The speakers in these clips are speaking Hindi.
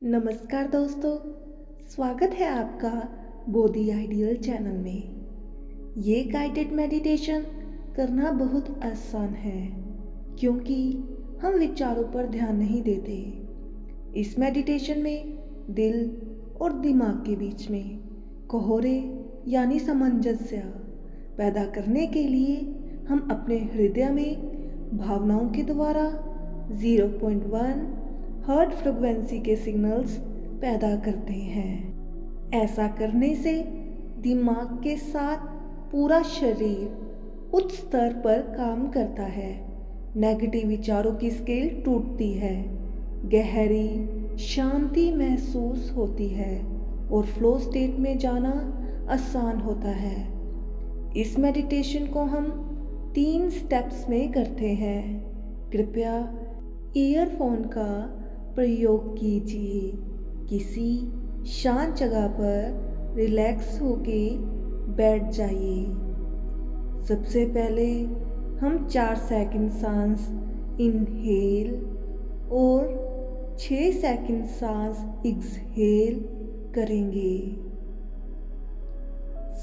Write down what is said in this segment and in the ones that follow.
नमस्कार दोस्तों, स्वागत है आपका बोधि आइडियल चैनल में। ये गाइडेड मेडिटेशन करना बहुत आसान है क्योंकि हम विचारों पर ध्यान नहीं देते। इस मेडिटेशन में दिल और दिमाग के बीच में कोहरे यानी सामंजस्य पैदा करने के लिए हम अपने हृदय में भावनाओं के द्वारा 0.1 हर्ट फ्रीक्वेंसी के सिग्नल्स पैदा करते हैं। ऐसा करने से दिमाग के साथ पूरा शरीर उच्च स्तर पर काम करता है। नेगेटिव विचारों की स्केल टूटती है, गहरी शांति महसूस होती है और फ्लो स्टेट में जाना आसान होता है। इस मेडिटेशन को हम 3 स्टेप्स में करते हैं। कृपया ईयरफोन का प्रयोग कीजिए। किसी शांत जगह पर रिलैक्स होके बैठ जाइए। सबसे पहले हम 4 सेकंड सांस इनहेल और 6 सेकंड सांस एक्सहेल करेंगे।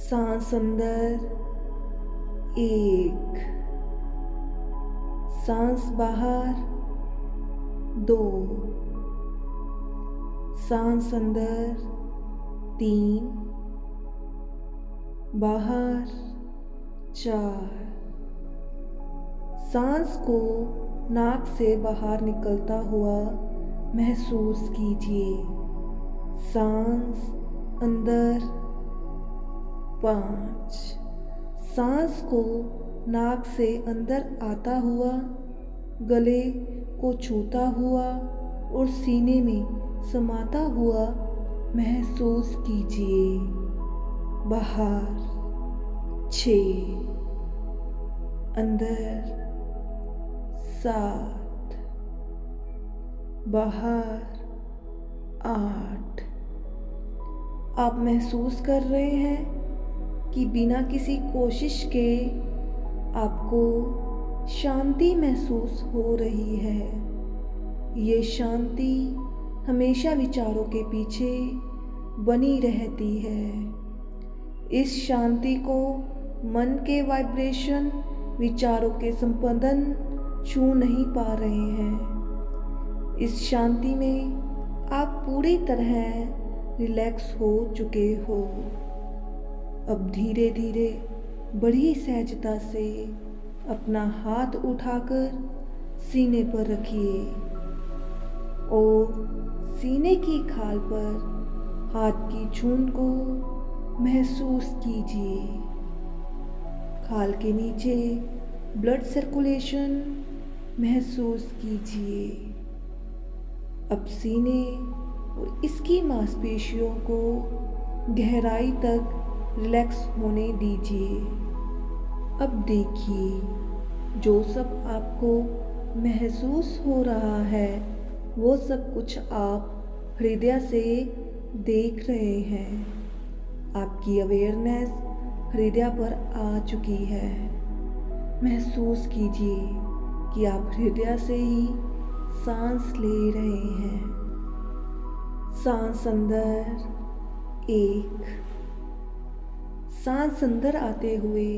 सांस अंदर 1, सांस बाहर 2, सांस अंदर 3, बाहर 4। सांस को नाक से बाहर निकलता हुआ महसूस कीजिए। सांस अंदर 5, सांस को नाक से अंदर आता हुआ, गले को छूता हुआ और सीने में समाता हुआ महसूस कीजिए। बाहर 6, अंदर 7, बाहर 8। आप महसूस कर रहे हैं कि बिना किसी कोशिश के आपको शांति महसूस हो रही है। ये शांति हमेशा विचारों के पीछे बनी रहती है। इस शांति को मन के वाइब्रेशन विचारों के संपंदन छू नहीं पा रहे हैं। इस शांति में आप पूरी तरह रिलैक्स हो चुके हो। अब धीरे धीरे बड़ी सहजता से अपना हाथ उठाकर सीने पर रखिए और सीने की खाल पर हाथ की चूंद को महसूस कीजिए। खाल के नीचे ब्लड सर्कुलेशन महसूस कीजिए। अब सीने और इसकी मांसपेशियों को गहराई तक रिलैक्स होने दीजिए। अब देखिए, जो सब आपको महसूस हो रहा है वो सब कुछ आप हृदय से देख रहे हैं। आपकी अवेयरनेस हृदय पर आ चुकी है। महसूस कीजिए कि आप हृदय से ही सांस ले रहे हैं। सांस अंदर 1, सांस अंदर आते हुए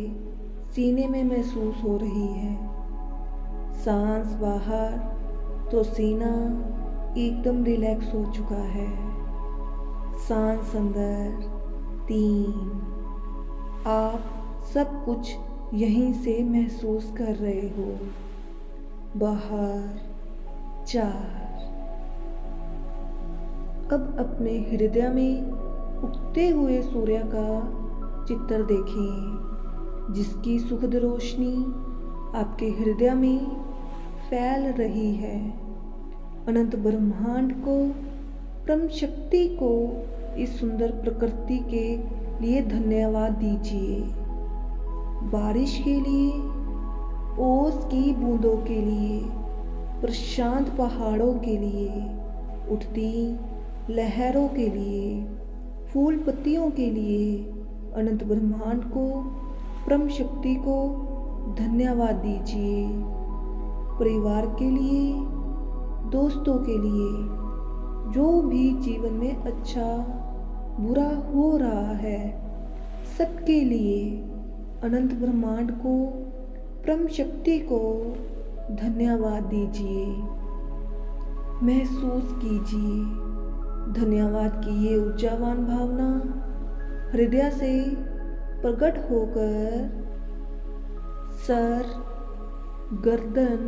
सीने में महसूस हो रही है। सांस बाहर तो सीना एकदम रिलैक्स हो चुका है। सांस अंदर 3, आप सब कुछ यहीं से महसूस कर रहे हो। बाहर 4। अब अपने हृदय में उगते हुए सूर्य का चित्र देखें, जिसकी सुखद रोशनी आपके हृदय में फैल रही है। अनंत ब्रह्मांड को, परम शक्ति को, इस सुंदर प्रकृति के लिए धन्यवाद दीजिए। बारिश के लिए, ओस की बूंदों के लिए, प्रशांत पहाड़ों के लिए, उठती लहरों के लिए, फूल पत्तियों के लिए, अनंत ब्रह्मांड को, परम शक्ति को धन्यवाद दीजिए। परिवार के लिए, दोस्तों के लिए, जो भी जीवन में अच्छा बुरा हो रहा है, सबके लिए अनंत ब्रह्मांड को, परम शक्ति को धन्यवाद दीजिए। महसूस कीजिए धन्यवाद की ये ऊर्जावान भावना हृदय से प्रकट होकर सर, गर्दन,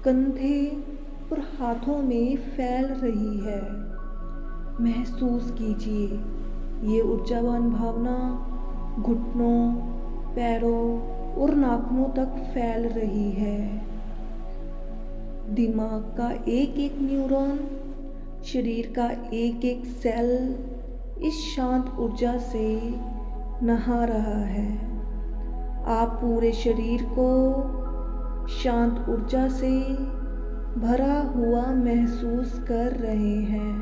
कंधे और हाथों में फैल रही है। महसूस कीजिए ये ऊर्जावान भावना घुटनों, पैरों और नाखूनों तक फैल रही है। दिमाग का एक एक न्यूरॉन, शरीर का एक एक सेल इस शांत ऊर्जा से नहा रहा है। आप पूरे शरीर को शांत ऊर्जा से भरा हुआ महसूस कर रहे हैं।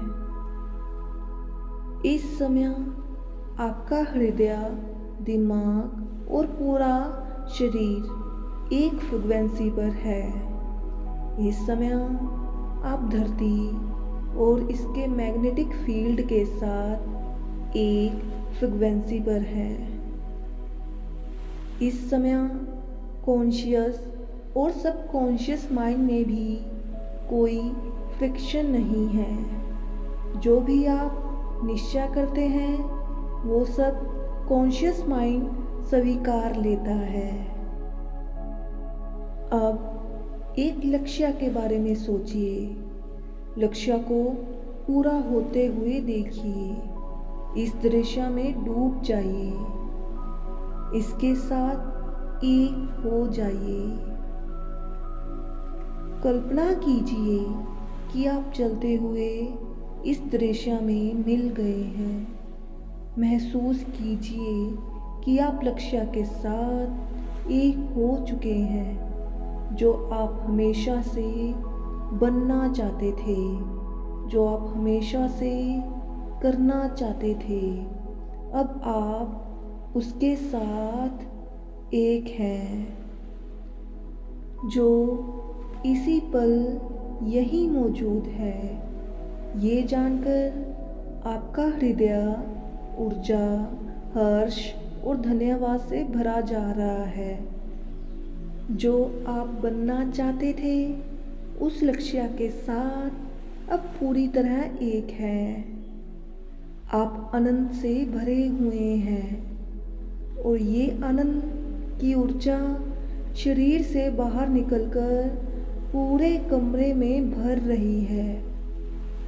इस समय आपका हृदय, दिमाग और पूरा शरीर एक फ्रीक्वेंसी पर है। इस समय आप धरती और इसके मैग्नेटिक फील्ड के साथ एक फ्रीक्वेंसी पर है। इस समय कॉन्शियस और सबकॉन्शियस माइंड में भी कोई फ्रिक्शन नहीं है। जो भी आप निश्चय करते हैं वो सब कॉन्शियस माइंड स्वीकार लेता है। अब एक लक्ष्य के बारे में सोचिए। लक्ष्य को पूरा होते हुए देखिए। इस दृश्य में डूब जाइए, इसके साथ एक हो जाइए। कल्पना कीजिए कि आप चलते हुए इस दृश्य में मिल गए हैं। महसूस कीजिए कि आप लक्ष्य के साथ एक हो चुके हैं, जो आप हमेशा से बनना चाहते थे, जो आप हमेशा से करना चाहते थे। अब आप उसके साथ एक हैं, जो इसी पल यही मौजूद है। ये जानकर आपका हृदय ऊर्जा, हर्ष और धन्यवाद से भरा जा रहा है। जो आप बनना चाहते थे उस लक्ष्य के साथ अब पूरी तरह एक है। आप आनंद से भरे हुए हैं और ये आनंद की ऊर्जा शरीर से बाहर निकलकर पूरे कमरे में भर रही है,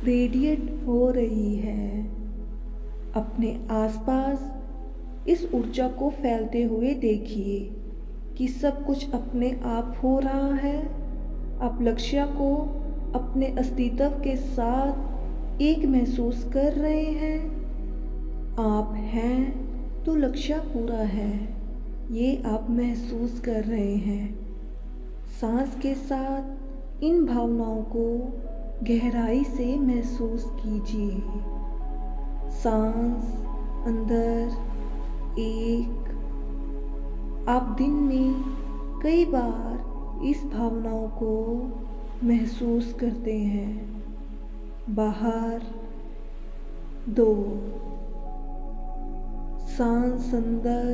रेडिएट हो रही है। अपने आसपास इस ऊर्जा को फैलते हुए देखिए कि सब कुछ अपने आप हो रहा है। आप लक्ष्य को अपने अस्तित्व के साथ एक महसूस कर रहे हैं। आप हैं तो लक्ष्य पूरा है, ये आप महसूस कर रहे हैं। सांस के साथ इन भावनाओं को गहराई से महसूस कीजिए। सांस अंदर एक। आप दिन में कई बार इस भावनाओं को महसूस करते हैं। बाहर 2, सांस अंदर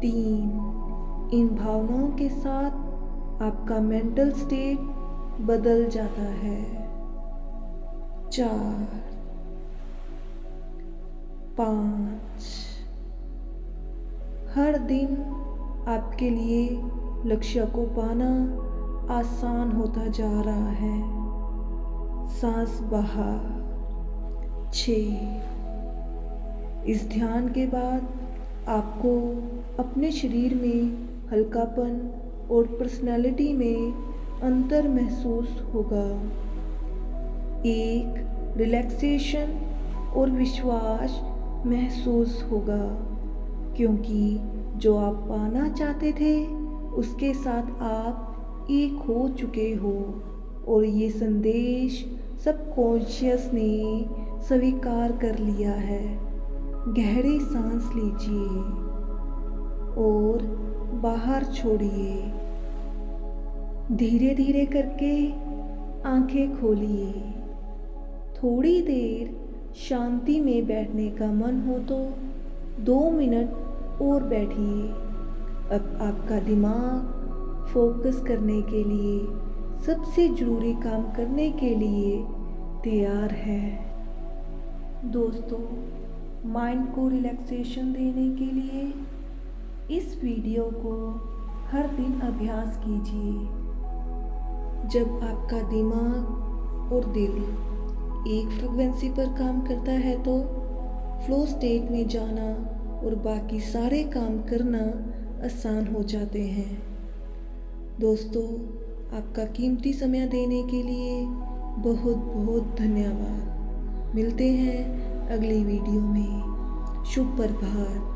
3। इन भावनाओं के साथ आपका मेंटल स्टेट बदल जाता है। 4, 5। हर दिन आपके लिए लक्ष्य को पाना आसान होता जा रहा है। सांस बाहर 6। इस ध्यान के बाद आपको अपने शरीर में हल्कापन और पर्सनालिटी में अंतर महसूस होगा। एक रिलैक्सेशन और विश्वास महसूस होगा, क्योंकि जो आप पाना चाहते थे उसके साथ आप एक हो चुके हो और ये संदेश सबकॉन्शियस ने स्वीकार कर लिया है। गहरी सांस लीजिए और बाहर छोड़िए। धीरे धीरे करके आंखें खोलिए। थोड़ी देर शांति में बैठने का मन हो तो 2 मिनट और बैठिए। अब आपका दिमाग फोकस करने के लिए, सबसे ज़रूरी काम करने के लिए तैयार है। दोस्तों, माइंड को रिलैक्सेशन देने के लिए इस वीडियो को हर दिन अभ्यास कीजिए। जब आपका दिमाग और दिल एक फ्रीक्वेंसी पर काम करता है तो फ्लो स्टेट में जाना और बाकी सारे काम करना आसान हो जाते हैं। दोस्तों, आपका कीमती समय देने के लिए बहुत बहुत धन्यवाद। मिलते हैं अगली वीडियो में। शुभ प्रभात।